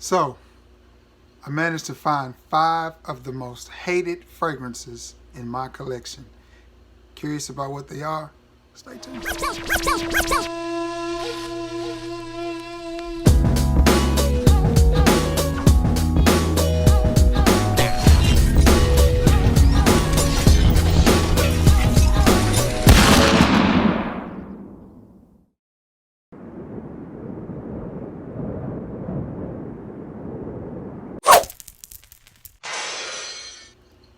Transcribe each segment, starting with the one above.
So, I managed to find 5 of the most hated fragrances in my collection. Curious about what they are? Stay tuned.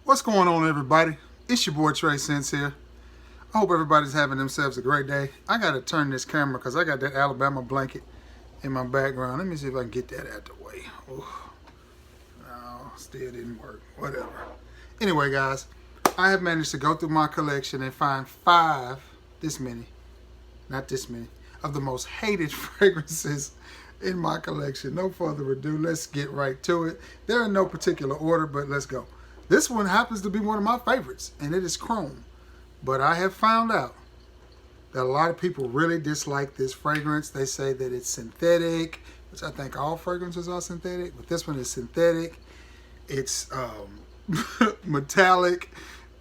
What's going on, everybody? It's your boy Trey Sense here. I hope everybody's having themselves a great day. I gotta turn this camera because I got that Alabama blanket in my background. Let me see if I can get that out the way. Ooh. No, still didn't work. Whatever. Anyway, guys, I have managed to go through my collection and find 5, this many, not this many, of the most hated fragrances in my collection. No further ado, let's get right to it. They're in no particular order, but let's go. This one happens to be one of my favorites, and it is Chrome. But I have found out that a lot of people really dislike this fragrance. They say that it's synthetic, which I think all fragrances are synthetic, but this one is synthetic. It's metallic,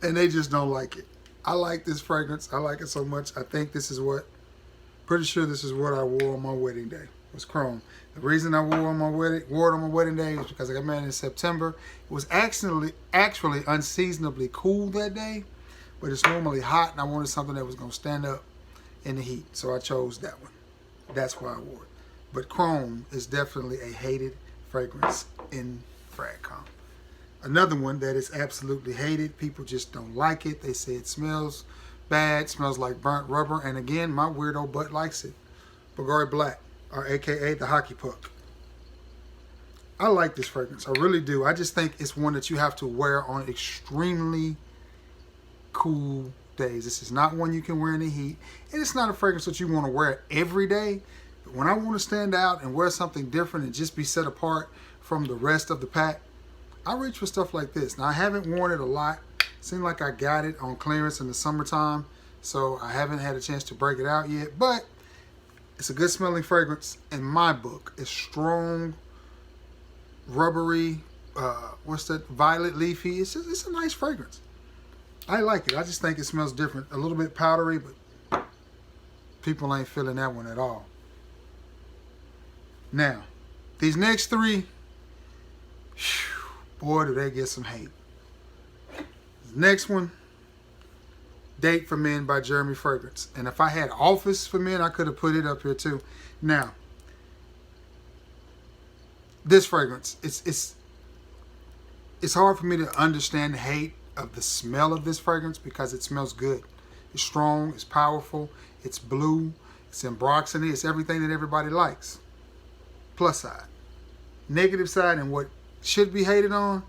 and they just don't like it. I like this fragrance. I like it so much. I think this is what, pretty sure this is what I wore on my wedding day, was Chrome. The reason I wore it on my wedding day is because I got married in September. It was actually unseasonably cool that day, but it's normally hot, and I wanted something that was going to stand up in the heat, so I chose that one. That's why I wore it. But Chrome is definitely a hated fragrance in FragCom. Another one that is absolutely hated. People just don't like it. They say it smells bad, smells like burnt rubber, and again, my weirdo butt likes it. Bulgari Black, or AKA the hockey puck. I like this fragrance, I really do. I just think it's one that you have to wear on extremely cool days. This is not one you can wear in the heat, and it's not a fragrance that you want to wear every day. But when I want to stand out and wear something different and just be set apart from the rest of the pack, I reach for stuff like this. Now, I haven't worn it a lot. Seemed like I got it on clearance in the summertime, so I haven't had a chance to break it out yet, but it's a good smelling fragrance in my book. It's strong, rubbery, what's that, violet leafy. It's a nice fragrance. I like it. I just think it smells different. A little bit powdery, but people ain't feeling that one at all. Now, these next 3, whew, boy, do they get some hate. The next one, Date for Men by Jeremy Fragrance. And if I had Office for Men, I could have put it up here too. Now, this fragrance, it's hard for me to understand the hate of the smell of this fragrance because it smells good. It's strong, it's powerful, it's blue, it's ambroxany, it's everything that everybody likes. Plus side. Negative side and what should be hated on,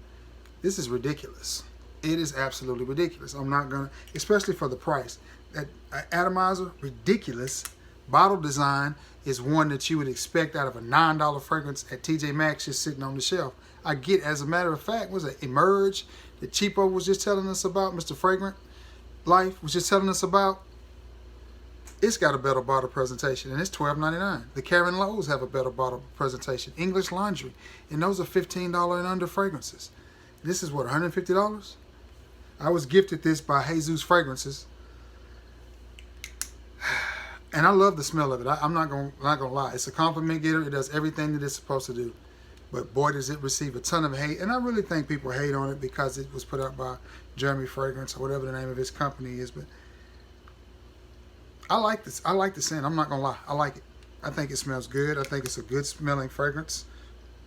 this is ridiculous. It is absolutely ridiculous. I'm not gonna, especially for the price. That atomizer, ridiculous. Bottle design is one that you would expect out of a $9 fragrance at TJ Maxx just sitting on the shelf. I get, as a matter of fact, was it Emerge that Cheapo was just telling us about, Mr. Fragrant Life was just telling us about? It's got a better bottle presentation, and it's $12.99. The Karen Lowe's have a better bottle presentation. English Laundry, and those are $15 and under fragrances. This is what, $150? I was gifted this by Jesus Fragrances, and I love the smell of it. I'm not gonna lie. It's a compliment getter. It does everything that it's supposed to do. But boy, does it receive a ton of hate. And I really think people hate on it because it was put out by Jeremy Fragrance or whatever the name of his company is. But I like this. I like the scent. I'm not gonna lie. I like it. I think it smells good. I think it's a good smelling fragrance.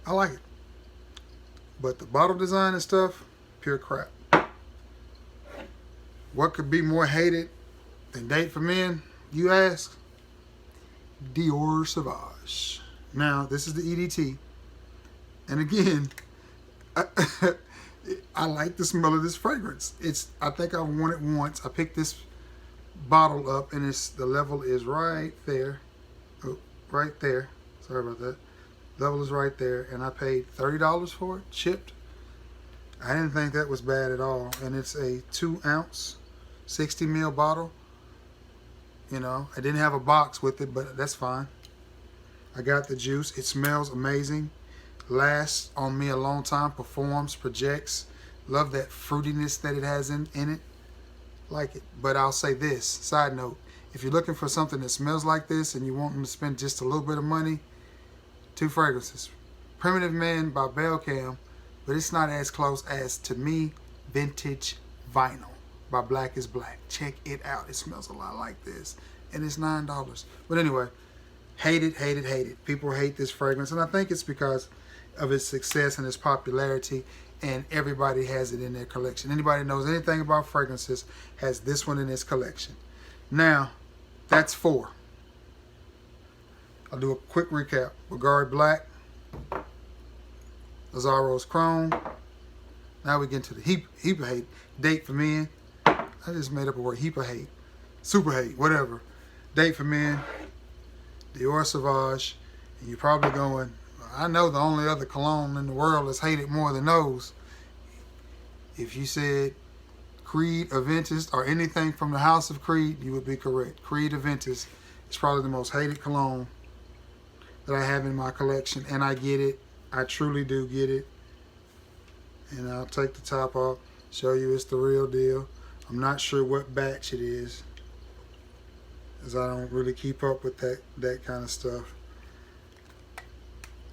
I like it. But the bottle design and stuff, pure crap. What could be more hated than Date for Men, you ask? Dior Sauvage. Now, this is the EDT. And again, I like the smell of this fragrance. I think I've worn it once. I picked this bottle up, and the level is right there. Oh, right there. Sorry about that. Level is right there, and I paid $30 for it, shipped. I didn't think that was bad at all. And it's a 2-ounce, 60 ml bottle. You know, I didn't have a box with it, but that's fine. I got the juice. It smells amazing. Lasts on me a long time. Performs, projects. Love that fruitiness that it has in it. Like it. But I'll say this, side note, if you're looking for something that smells like this and you want them to spend just a little bit of money, 2 fragrances. Primitive Man by Belcam, but it's not as close as, to me, Vintage Vinyl by Black is Black. Check it out. It smells a lot like this. And it's $9. But anyway, hate it, hate it, hate it. People hate this fragrance. And I think it's because of its success and its popularity. And everybody has it in their collection. Anybody knows anything about fragrances has this one in its collection. Now, that's 4. I'll do a quick recap. Bulgari Black, Lazzaro's Chrome. Now we get into the heap of hate. Date for Men. I just made up a word. Heap of hate. Super hate. Whatever. Date for Men. Dior Sauvage. And you're probably going, I know the only other cologne in the world that's hated more than those. If you said Creed, Aventis, or anything from the House of Creed, you would be correct. Creed Aventis is probably the most hated cologne that I have in my collection, and I get it. I truly do get it. And I'll take the top off, show you it's the real deal. I'm not sure what batch it is, as I don't really keep up with that kind of stuff.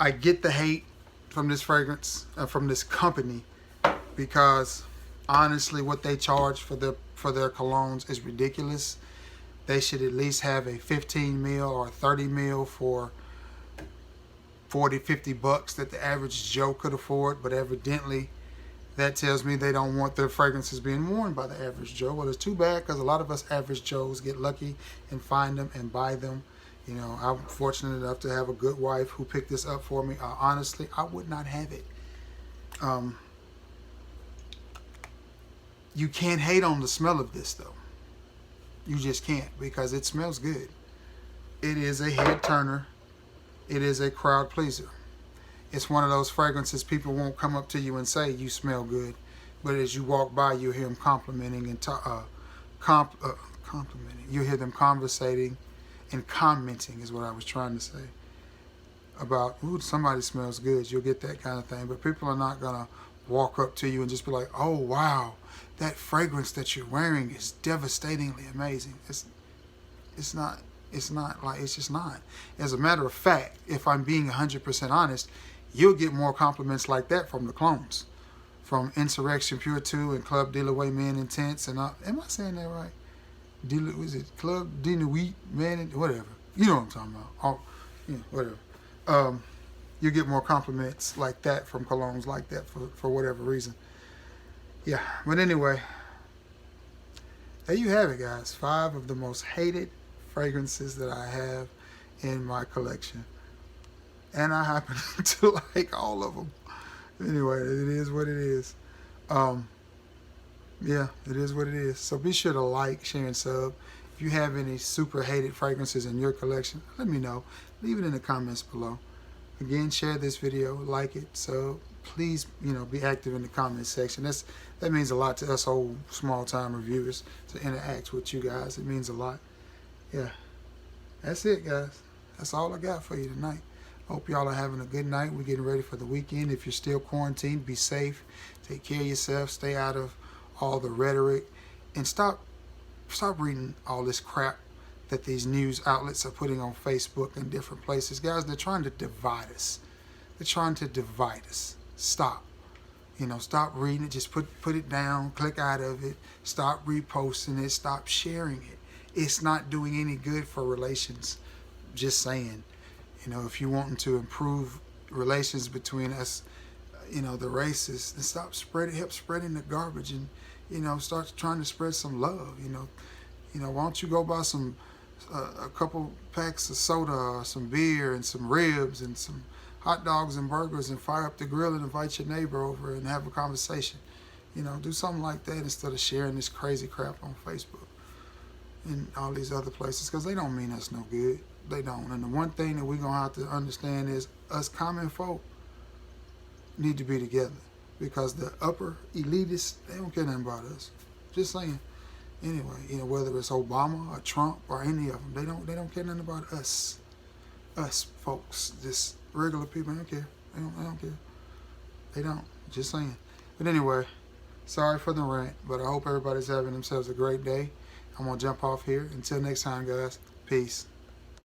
I get the hate from this fragrance, from this company, because honestly, what they charge for their colognes is ridiculous. They should at least have a 15 mil or 30 mil for 40, 50 bucks that the average Joe could afford, but evidently that tells me they don't want their fragrances being worn by the average Joe. Well, it's too bad, because a lot of us average Joes get lucky and find them and buy them. You know, I'm fortunate enough to have a good wife who picked this up for me. Honestly, I would not have it. You can't hate on the smell of this, though. You just can't, because it smells good. It is a head turner. It is a crowd pleaser. It's one of those fragrances people won't come up to you and say you smell good, but as you walk by, you'll hear them complimenting and complimenting. You'll hear them conversating and commenting, is what I was trying to say, about, ooh, somebody smells good. You'll get that kind of thing, but people are not gonna walk up to you and just be like, oh wow, that fragrance that you're wearing is devastatingly amazing. It's just not. As a matter of fact, if I'm being 100% honest, you'll get more compliments like that from the clones, from Insurrection Pure 2 and Club de la Way Man Intense, and am I saying that right? Was it Club de la Way Man, whatever. You know what I'm talking about. Whatever. You get more compliments like that from colognes like that for whatever reason. Yeah, but anyway, there you have it, guys. 5 of the most hated fragrances that I have in my collection, and I happen to like all of them. Anyway, it is what it is. Yeah, it is what it is. So be sure to like, share, and sub. If you have any super hated fragrances in your collection, let me know. Leave it in the comments below. Again, share this video, like it. So please, be active in the comment section. That means a lot to us old small time reviewers, to interact with you guys. It means a lot. Yeah, that's it, guys. That's all I got for you tonight. Hope y'all are having a good night. We're getting ready for the weekend. If you're still quarantined, be safe. Take care of yourself. Stay out of all the rhetoric, and stop reading all this crap that these news outlets are putting on Facebook and different places. Guys, they're trying to divide us. They're trying to divide us. Stop. Stop reading it. Just put it down. Click out of it. Stop reposting it. Stop sharing it. It's not doing any good for relations. Just saying. If you're wanting to improve relations between us, the races, then help spreading the garbage, and start trying to spread some love. Why don't you go buy a couple packs of soda or some beer and some ribs and some hot dogs and burgers, and fire up the grill and invite your neighbor over and have a conversation. Do something like that instead of sharing this crazy crap on Facebook and all these other places, because they don't mean us no good. They don't. And the one thing that we're going to have to understand is us common folk need to be together, because the upper elitists, they don't care nothing about us. Just saying. Anyway, whether it's Obama or Trump or any of them, they don't care nothing about us. Us folks, just regular people, they don't care. They don't care. They don't. Just saying. But anyway, sorry for the rant, but I hope everybody's having themselves a great day. I'm going to jump off here. Until next time, guys. Peace.